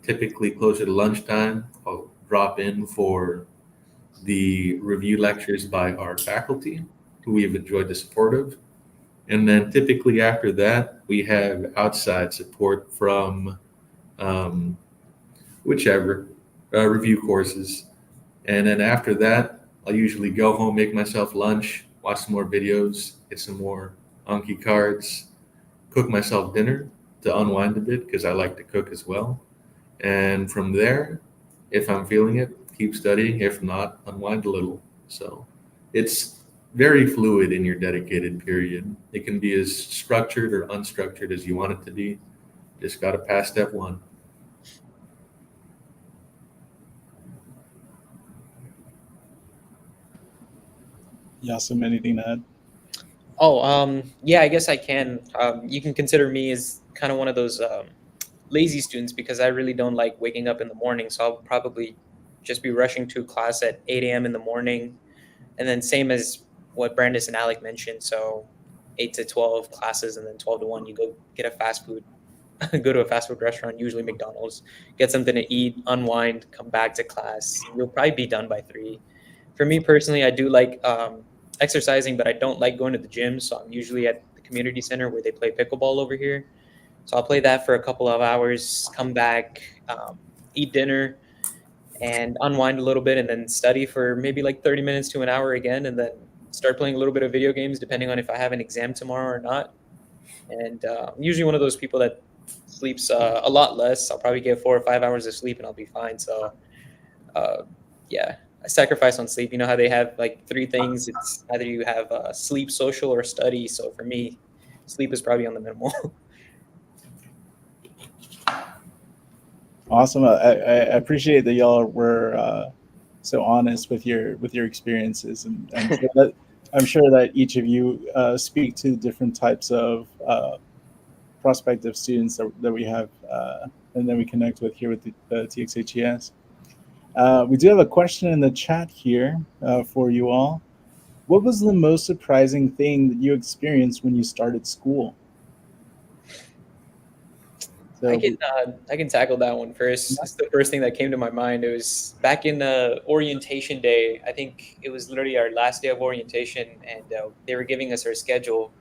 typically closer to lunchtime, I'll drop in for the review lectures by our faculty, who we've enjoyed the support of. And then typically after that, we have outside support from whichever review courses. And then after that, I'll usually go home, make myself lunch, watch some more videos, get some more Anki cards, cook myself dinner to unwind a bit because I like to cook as well. And from there, if I'm feeling it, keep studying. If not, unwind a little. So it's very fluid in your dedicated period. It can be as structured or unstructured as you want it to be. Just got to pass step one. Yasim, anything to add? Oh, yeah, I guess I can. You can consider me as kind of one of those lazy students because I really don't like waking up in the morning. So I'll probably just be rushing to class at 8 a.m. in the morning. And then same as what Brandis and Alec mentioned. So 8 to 12 classes, and then 12 to 1, you go get a fast food, go to a fast food restaurant, usually McDonald's, get something to eat, unwind, come back to class. You'll probably be done by 3. For me personally, I do like exercising, but I don't like going to the gym. So I'm usually at the community center where they play pickleball over here. So I'll play that for a couple of hours, come back, eat dinner, and unwind a little bit, and then study for maybe like 30 minutes to an hour again, and then start playing a little bit of video games depending on if I have an exam tomorrow or not. And I'm usually one of those people that sleeps a lot less. I'll probably get 4 or 5 hours of sleep and I'll be fine. So yeah, I sacrifice on sleep. You know how they have like 3 things? It's either you have sleep, social, or study. So for me, sleep is probably on the minimal. Awesome. I appreciate that y'all were so honest with your experiences, and I'm sure that each of you speak to different types of prospective students that we have, and then we connect with here with the TXHES. We do have a question in the chat here for you all. What was the most surprising thing that you experienced when you started school? So, I can tackle that one first. It's the first thing that came to my mind. It was back in orientation day. I think it was literally our last day of orientation, and they were giving us our schedule.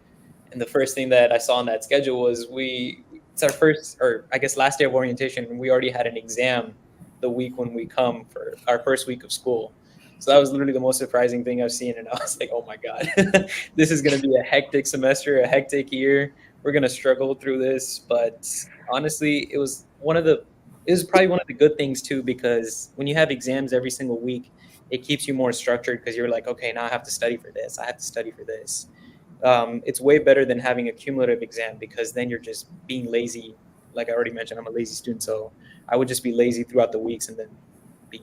And the first thing that I saw on that schedule was it's our first, or I guess last day of orientation, and we already had an exam the week when we come for our first week of school. So that was literally the most surprising thing I've seen. And I was like, oh my God, this is going to be a hectic semester, a hectic year. We're going to struggle through this. But honestly, it was probably one of the good things too, because when you have exams every single week, it keeps you more structured because you're like, okay, now I have to study for this. I have to study for this. It's way better than having a cumulative exam because then you're just being lazy. Like I already mentioned, I'm a lazy student. So I would just be lazy throughout the weeks and then be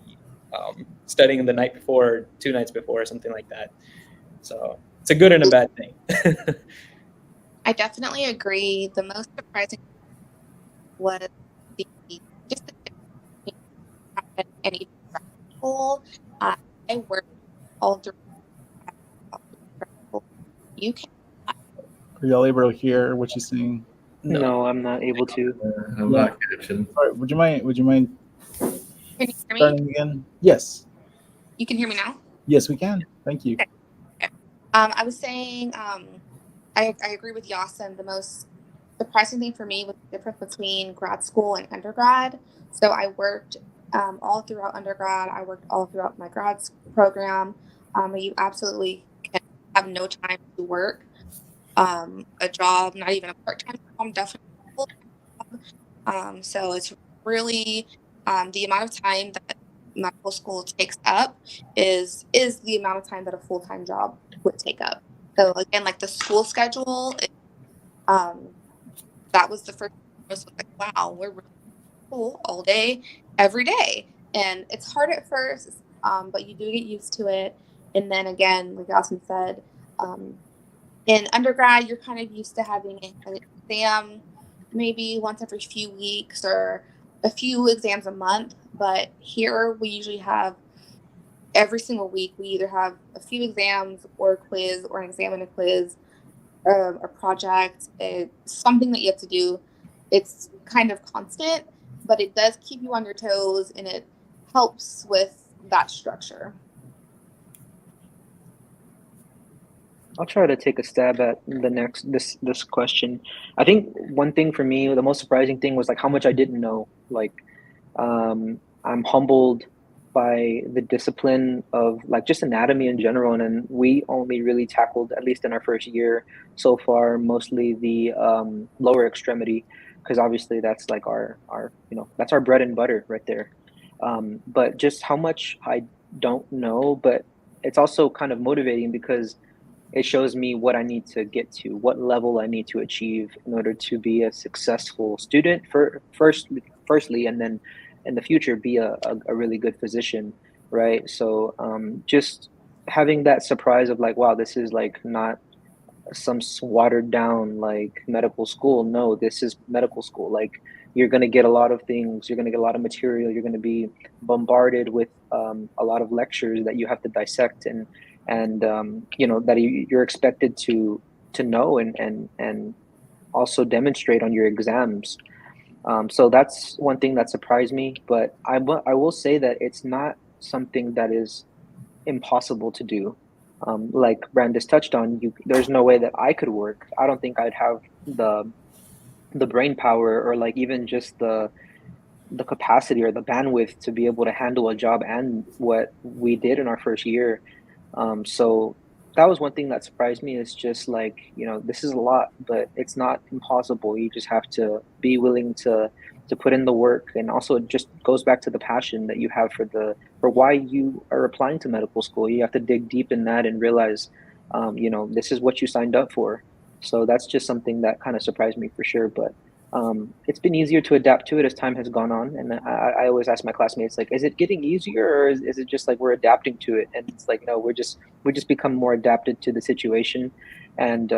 studying the night before, or 2 nights before, or something like that. So it's a good and a bad thing. I definitely agree. The most surprising was just the difference in any school. I worked all through school. You can. are y'all able to hear what she's saying? No, I'm not able to. I'm not catching. Sorry, would you mind Can you hear me? starting again? Yes. You can hear me now? Yes, we can. Thank you. Okay. I was saying, I agree with Yasin. The most surprising thing for me was the difference between grad school and undergrad. So I worked all throughout undergrad. I worked all throughout my grad program. You absolutely can have no time to work a job, not even a part-time job, definitely a full-time job. So it's really the amount of time that medical school takes up is the amount of time that a full-time job would take up. So again, like the school schedule, that was the first thing I was like, wow, we're really cool all day, every day. And it's hard at first, but you do get used to it. And then again, like Austin said, in undergrad, you're kind of used to having an exam maybe once every few weeks or a few exams a month. But here we usually have every single week, we either have a few exams or a quiz or an exam and a quiz, a project, something that you have to do. It's kind of constant. but it does keep you on your toes and it helps with that structure. I'll try to take a stab at this question. I think one thing for me, the most surprising thing was like how much I didn't know. Like, I'm humbled by the discipline of like just anatomy in general, and then we only really tackled, at least in our first year so far, mostly the lower extremity, because obviously that's like our that's our bread and butter right there. But just how much I don't know, but it's also kind of motivating because it shows me what I need to get to, what level I need to achieve in order to be a successful student firstly, and then in the future be a really good physician, right? So just having that surprise of like, wow, this is like not some watered down like medical school. No, this is medical school. Like, you're going to get a lot of things, you're going to get a lot of material, you're going to be bombarded with a lot of lectures that you have to dissect and that you're expected to know and also demonstrate on your exams. So that's one thing that surprised me, but I will say that it's not something that is impossible to do. Like Brandis touched on, there's no way that I could work. I don't think I'd have the brain power or like even just the capacity or the bandwidth to be able to handle a job and what we did in our first year. So that was one thing that surprised me. Is just like, this is a lot, but it's not impossible. You just have to be willing to put in the work, and also it just goes back to the passion that you have for why you are applying to medical school. You have to dig deep in that and realize, this is what you signed up for. So that's just something that kind of surprised me for sure. But it's been easier to adapt to it as time has gone on. And I always ask my classmates, like, is it getting easier, or is it just like we're adapting to it? And it's like, no, we just become more adapted to the situation. And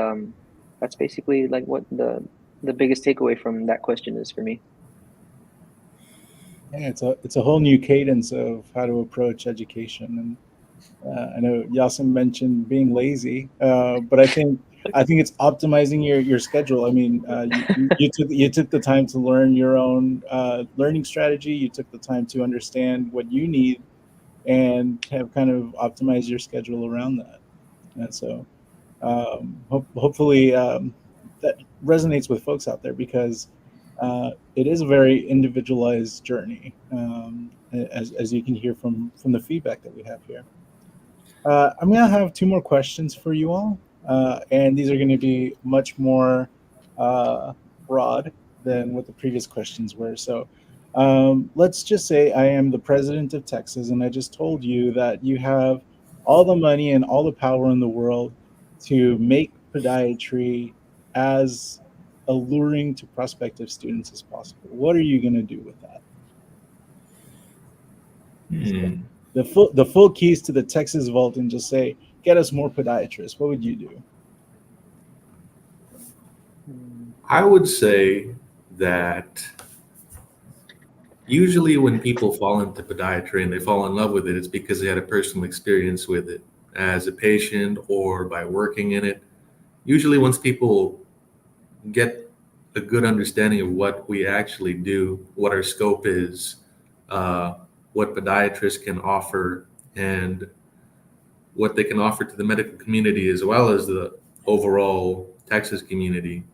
that's basically like what the biggest takeaway from that question is for me. Yeah, it's a whole new cadence of how to approach education. And I know Yasin mentioned being lazy, but I think it's optimizing your schedule. I mean, you took the time to learn your own learning strategy. You took the time to understand what you need, and have kind of optimized your schedule around that. And so, hopefully, that resonates with folks out there, because it is a very individualized journey, as you can hear from the feedback that we have here. I'm going to have two more questions for you all, and these are going to be much more broad than what the previous questions were. So let's just say I am the president of Texas, and I just told you that you have all the money and all the power in the world to make podiatry as alluring to prospective students as possible. What are you going to do with that? The full keys to the Texas vault, and just say, get us more podiatrists. What would you do? I would say that usually when people fall into podiatry and they fall in love with it, it's because they had a personal experience with it as a patient or by working in it. Usually once people get a good understanding of what we actually do, what our scope is, what podiatrists can offer, and what they can offer to the medical community as well as the overall Texas community,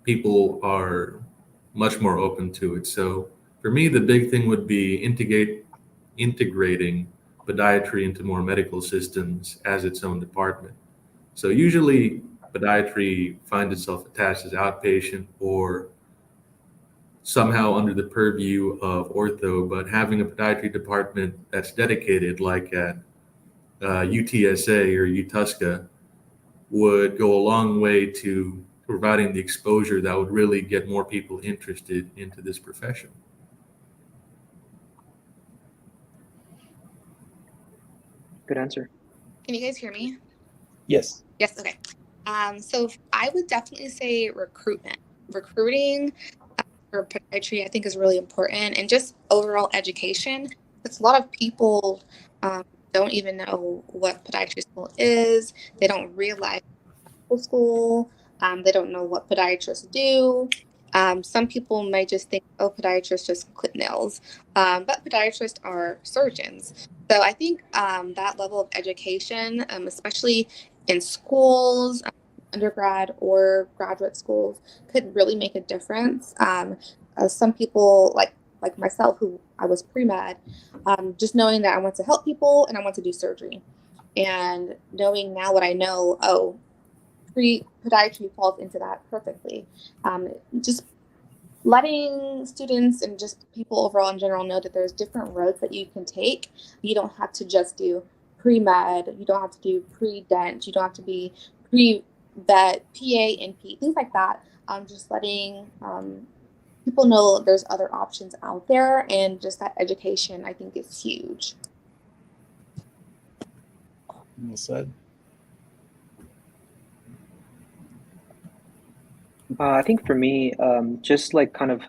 people are much more open to it. So for me, the big thing would be integrating podiatry into more medical systems as its own department. So usually podiatry finds itself attached as outpatient or somehow under the purview of ortho, but having a podiatry department that's dedicated, like at UTSA or UTSCA, would go a long way to providing the exposure that would really get more people interested into this profession. Good answer. Can you guys hear me? Yes. Yes. Okay. So I would definitely say recruitment. Recruiting for podiatry, I think, is really important, and just overall education. Because a lot of people don't even know what podiatry school is. They don't realize school. They don't know what podiatrists do. Some people might just think, oh, podiatrists just clip nails, but podiatrists are surgeons. So I think that level of education, especially in schools, undergrad or graduate schools, could really make a difference. Some people, like myself, who I was pre-med, just knowing that I want to help people and I want to do surgery, and knowing now what I know, oh, podiatry falls into that perfectly. Just letting students and just people overall in general know that there's different roads that you can take. You don't have to just do pre-med, you don't have to do pre-dent, you don't have to be pre-vet, PA, NP, things like that. Just letting people know there's other options out there, and just that education, I think, is huge. Well said. I think for me, just like kind of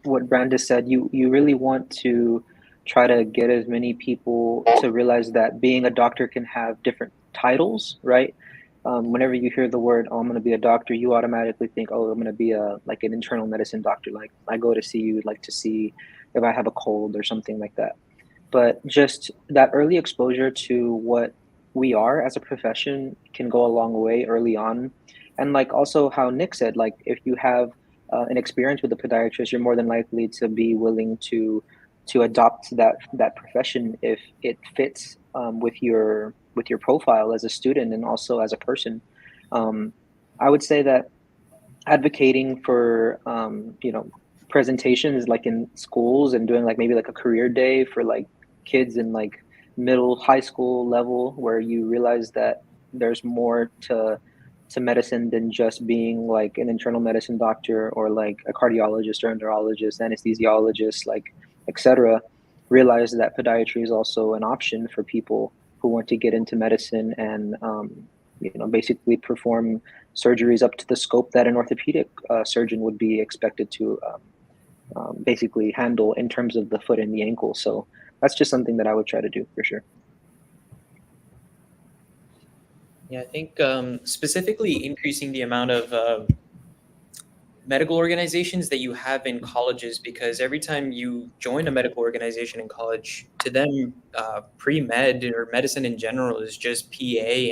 what Brandis said, you really want to try to get as many people to realize that being a doctor can have different titles, right? Whenever you hear the word, oh, I'm going to be a doctor, you automatically think, oh, I'm going to be an internal medicine doctor. Like I go to see you, like to see if I have a cold or something like that. But just that early exposure to what we are as a profession can go a long way early on. And like also how Nick said, like if you have an experience with a podiatrist, you're more than likely to be willing to adopt that profession if it fits with your profile as a student and also as a person. I would say that advocating for presentations like in schools and doing like maybe like a career day for like kids in like middle high school level, where you realize that there's more to medicine than just being like an internal medicine doctor or like a cardiologist or a neurologist, anesthesiologist, like etc. Realize that podiatry is also an option for people who want to get into medicine and basically perform surgeries up to the scope that an orthopedic surgeon would be expected to basically handle in terms of the foot and the ankle. So that's just something that I would try to do for sure. Yeah, I think specifically increasing the amount of medical organizations that you have in colleges, because every time you join a medical organization in college, to them, pre-med or medicine in general is just PA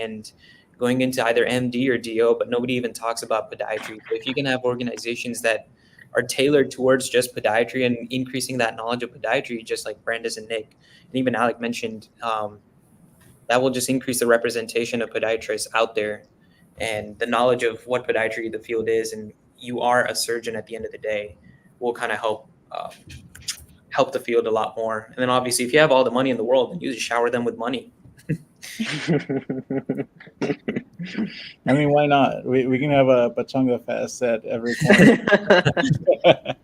and going into either MD or DO, but nobody even talks about podiatry. So if you can have organizations that are tailored towards just podiatry and increasing that knowledge of podiatry, just like Brandis and Nick, and even Alec mentioned, that will just increase the representation of podiatrists out there and the knowledge of what podiatry the field is, and you are a surgeon at the end of the day, will kind of help the field a lot more. And then obviously if you have all the money in the world, then you just shower them with money. I mean, why not? We can have a Pachanga Fest at every corner.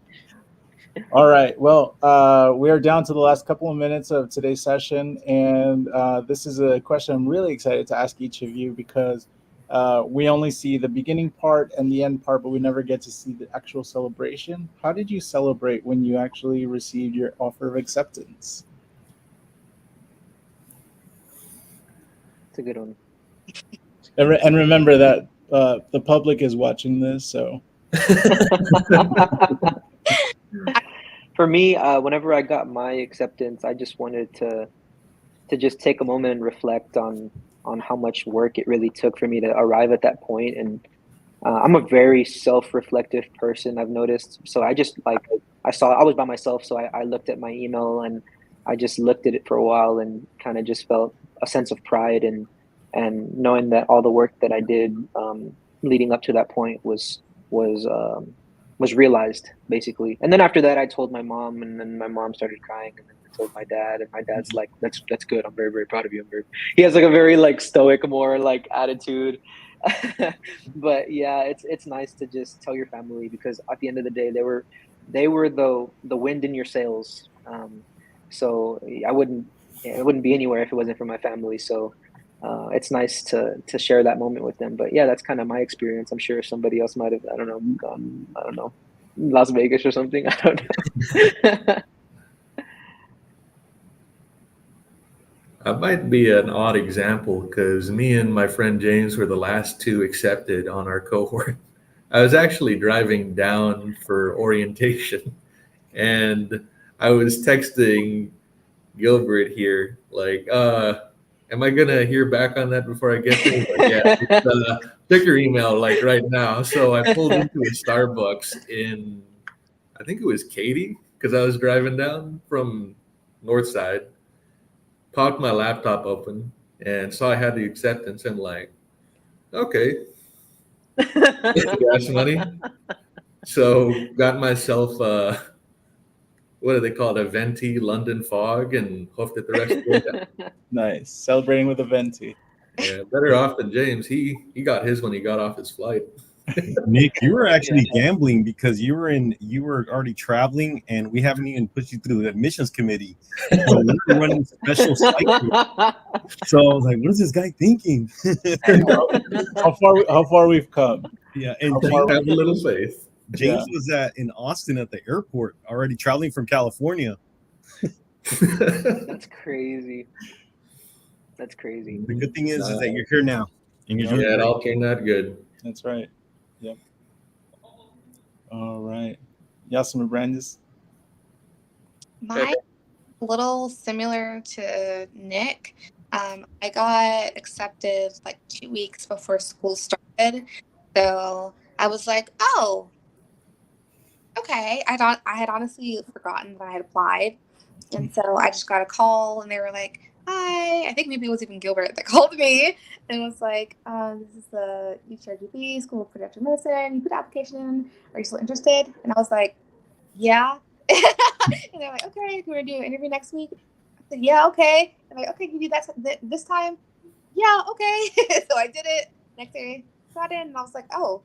All right. Well, we are down to the last couple of minutes of today's session, and this is a question I'm really excited to ask each of you, because we only see the beginning part and the end part, but we never get to see the actual celebration. How did you celebrate when you actually received your offer of acceptance? It's a good one. And remember that the public is watching this, so. For me, whenever I got my acceptance, I just wanted to just take a moment and reflect on how much work it really took for me to arrive at that point. And I'm a very self-reflective person, I've noticed. So I just I was by myself, so I looked at my email and I just looked at it for a while and kind of just felt a sense of pride and knowing that all the work that I did leading up to that point was realized, basically. And then after that, I told my mom, and then my mom started crying, and then I told my dad, and my dad's like, that's good. I'm very, very proud of you. He has like a very like stoic, more like attitude. But yeah, it's nice to just tell your family, because at the end of the day, they were the wind in your sails. So it wouldn't be anywhere if it wasn't for my family. So it's nice to share that moment with them. But yeah, that's kind of my experience. I'm sure somebody else might have, gone, Las Vegas or something. I don't know. I might be an odd example because me and my friend James were the last two accepted on our cohort. I was actually driving down for orientation, and I was texting Gilbert here, like, am I gonna hear back on that before I get there? But yeah, check your email like right now. So I pulled into a Starbucks in, I think it was Katy, because I was driving down from North Side, popped my laptop open, and saw I had the acceptance, and like, okay, gas money. So got myself what do they call it, a venti London fog, and hoofed it the rest of the way. Nice. Celebrating with a venti. Yeah, better off than James. He got his when he got off his flight. Nick, you were actually gambling because you were already traveling, and we haven't even put you through the admissions committee. So we were running special site. So I was like, what is this guy thinking? How far we've come. Yeah, and Have a little faith. James was in Austin at the airport, already traveling from California. That's crazy. That's crazy. The good thing is that you're here now, and you're doing Yeah, it great. all turned out good. That's right. Yep. All right. Yasim Brandis. My a little similar to Nick. I got accepted like 2 weeks before school started, so I was like, "Oh, okay." I had honestly forgotten that I had applied, and so I just got a call, and they were like, "Hi." I think maybe it was even Gilbert that called me and was like, "This is the UTRGV School of Podiatric Medicine. You put an application in. Are you still interested?" And I was like, "Yeah." And they're like, "Okay, you want to do an interview next week?" I said, "Yeah, okay." And like, "Okay, can you do that this time?" "Yeah, okay." So I did it. Next day, got in, and I was like, "Oh,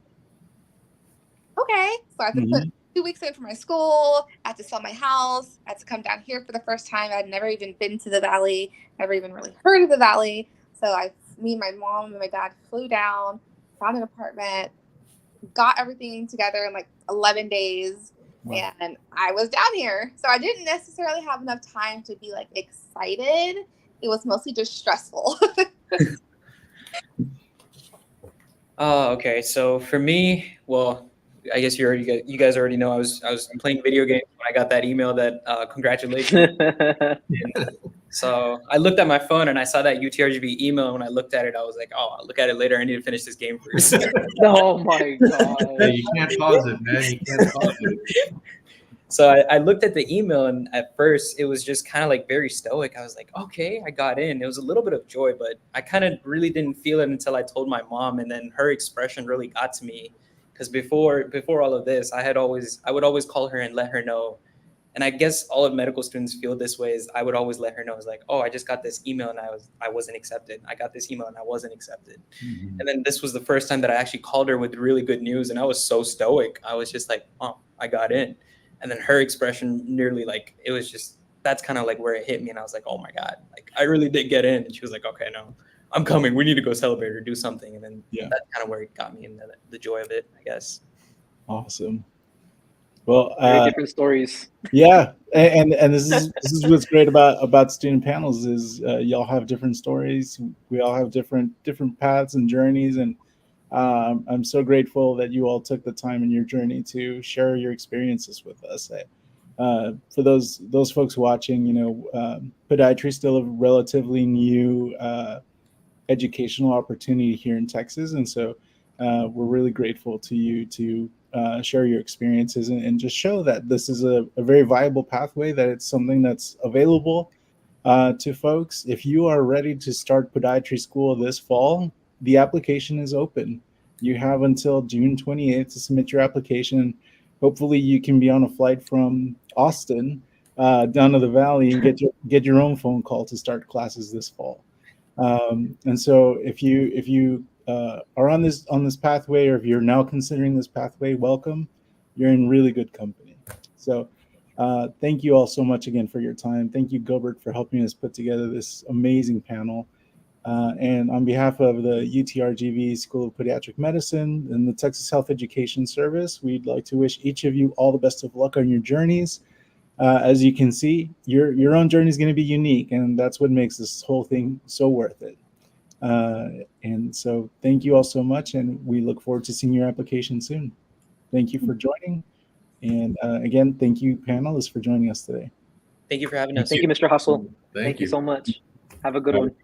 okay." So I had to put 2 weeks in for my school. I had to sell my house. I had to come down here for the first time. I'd never even been to the Valley, never even really heard of the Valley. So me and my mom and my dad flew down, found an apartment, got everything together in like 11 days. Wow. And I was down here. So I didn't necessarily have enough time to be like excited. It was mostly just stressful. Okay. So for me, well, I guess you guys already know I was playing video games when I got that email that congratulations. So I looked at my phone and I saw that UTRGV email, and when I looked at it, I was like, "Oh, I'll look at it later. I need to finish this game first." Oh my god! Hey, you can't pause it, man. You can't pause it. So I looked at the email, and at first it was just kind of like very stoic. I was like, "Okay, I got in." It was a little bit of joy, but I kind of really didn't feel it until I told my mom, and then her expression really got to me. Because before all of this, I would always call her and let her know. And I guess all of medical students feel this way. Is I would always let her know. It's like, "Oh, I just got this email and I wasn't accepted. I got this email and I wasn't accepted." Mm-hmm. And then this was the first time that I actually called her with really good news, and I was so stoic. I was just like, "Oh, I got in." And then her expression nearly like it was just that's kind of like where it hit me, and I was like, "Oh my god, like I really did get in." And she was like, "Okay, no, I'm coming. We need to go celebrate or do something." And then that's kind of where it got me in the joy of it, I guess. Awesome. Well, very different stories. Yeah, and this is what's great about student panels is y'all have different stories. We all have different paths and journeys, and I'm so grateful that you all took the time in your journey to share your experiences with us. For those folks watching, podiatry is still a relatively new educational opportunity here in Texas, and so we're really grateful to you to share your experiences and just show that this is a very viable pathway, that it's something that's available to folks. If you are ready to start podiatry school this fall, the application is open. You have until June 28th to submit your application. Hopefully you can be on a flight from Austin down to the Valley and get your own phone call to start classes this fall. And so if you are on this pathway, or if you're now considering this pathway, welcome. You're in really good company. So thank you all so much again for your time. Thank you, Gilbert, for helping us put together this amazing panel. And on behalf of the UTRGV School of Podiatric Medicine and the Texas Health Education Service, we'd like to wish each of you all the best of luck on your journeys. As you can see, your own journey is going to be unique, and that's what makes this whole thing so worth it. And so thank you all so much, and we look forward to seeing your application soon. Thank you for joining. And again, thank you, panelists, for joining us today. Thank you for having us. Thank you, Mr. Hustle. Thank Thank you you. so much. Have a good All right. one.